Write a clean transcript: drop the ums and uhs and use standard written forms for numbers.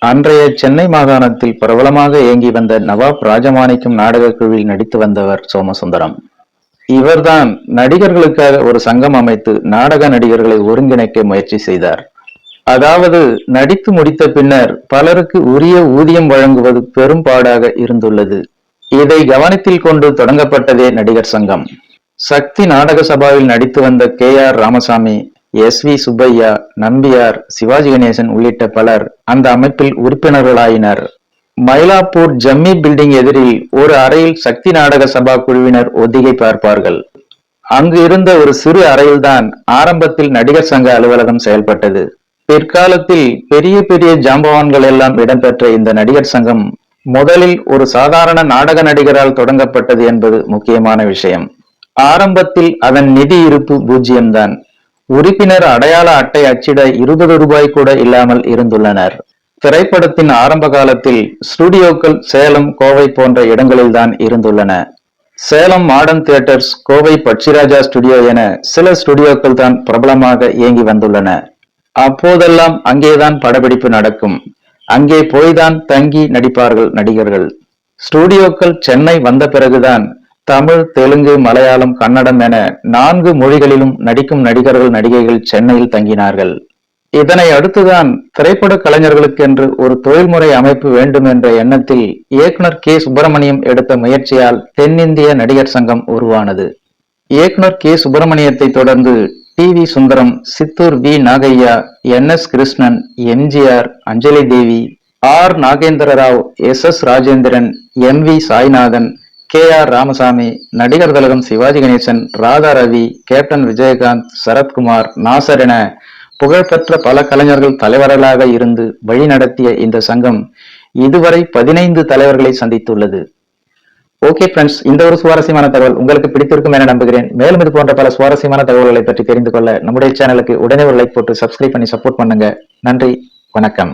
அன்றைய சென்னை மாகாணத்தில் பிரபலமாக இயங்கி வந்த நவாப் ராஜமாணிக்கம் நாடக குழுவில் நடித்து வந்தவர் சோமசுந்தரம். இவர்தான் நடிகர்களுக்காக ஒரு சங்கம் அமைத்து நாடக நடிகர்களை ஒருங்கிணைக்க முயற்சி செய்தார். அதாவது நடித்து முடித்த பின்னர் பலருக்கு உரிய ஊதியம் வழங்குவது பெரும்பாடாக இருந்துள்ளது. இதை கவனத்தில் கொண்டு தொடங்கப்பட்டதே நடிகர் சங்கம். சக்தி நாடக சபாவில் நடித்து வந்த KR ராமசாமி, SV சுப்பையா, நம்பியார், சிவாஜி கணேசன் உள்ளிட்ட பலர் அந்த அமைப்பில் உறுப்பினர்களாயினர். மயிலாப்பூர் ஜம்மி பில்டிங் எதிரில் ஒரு அறையில் சக்தி நாடக சபா குழுவினர் ஒத்திகை பார்ப்பார்கள். அங்கு இருந்த ஒரு சிறு அறையில்தான் ஆரம்பத்தில் நடிகர் சங்க அலுவலகம் செயல்பட்டது. பிற்காலத்தில் பெரிய பெரிய ஜாம்பவான்கள் எல்லாம் இடம்பெற்ற இந்த நடிகர் சங்கம் முதலில் ஒரு சாதாரண நாடக நடிகரால் தொடங்கப்பட்டது என்பது முக்கியமான விஷயம். ஆரம்பத்தில் அதன் நிதி இருப்பு 0 தான். உறுப்பினர் அடையாள அட்டை அச்சிட 20 ரூபாய் கூட இல்லாமல் இருந்துள்ளனர். திரைப்படத்தின் ஆரம்ப காலத்தில் ஸ்டுடியோக்கள் சேலம், கோவை போன்ற இடங்களில்தான் இருந்துள்ளன. Salem modern theatres, Kovai Pakshiraja studio என சில ஸ்டுடியோக்கள் தான் பிரபலமாக இயங்கி வந்துள்ளன. அப்போதெல்லாம் அங்கேதான் படப்பிடிப்பு நடக்கும். அங்கே போய்தான் தங்கி நடிப்பார்கள் நடிகர்கள். ஸ்டுடியோக்கள் சென்னை வந்த பிறகுதான் தமிழ், தெலுங்கு, மலையாளம், கன்னடம் என 4 மொழிகளிலும் நடிக்கும் நடிகர்கள் நடிகைகள் சென்னையில் தங்கினார்கள். இதனை அடுத்துதான் திரைப்பட கலைஞர்களுக்கு என்று ஒரு தொழில்முறை அமைப்பு வேண்டும் என்ற எண்ணத்தில் இயக்குனர் K. சுப்பிரமணியம் எடுத்த முயற்சியால் தென்னிந்திய நடிகர் சங்கம் உருவானது. இயக்குனர் K. சுப்பிரமணியத்தை தொடர்ந்து TV Sundaram, Chittoor V. Nagaiah, NS Krishnan, MGR, அஞ்சலி தேவி, R. Nagendra Rao, SS Rajendran, MV Sainathan, KR Ramasamy, நடிகர் திலகம் சிவாஜி கணேசன், ராதா ரவி, கேப்டன் விஜயகாந்த், சரத்குமார், நாசர் என புகழ்பெற்ற பல கலைஞர்கள் தலைவர்களாக இருந்து வழிநடத்திய இந்த சங்கம் இதுவரை 15 தலைவர்களை சந்தித்துள்ளது. ஓகே ஃப்ரெண்ட்ஸ், இந்த ஒரு சுவாரஸ்யமான தகவல் உங்களுக்கு பிடித்திருக்கும் என நம்புகிறேன். மேலும் இது போன்ற பல சுவாரஸ்யமான தகவல்களை பற்றி தெரிந்து கொள்ள நம்முடைய சேனலுக்கு உடனே ஒரு லைக் போட்டு சப்ஸ்கிரைப் பண்ணி சப்போர்ட் பண்ணுங்க. நன்றி, வணக்கம்.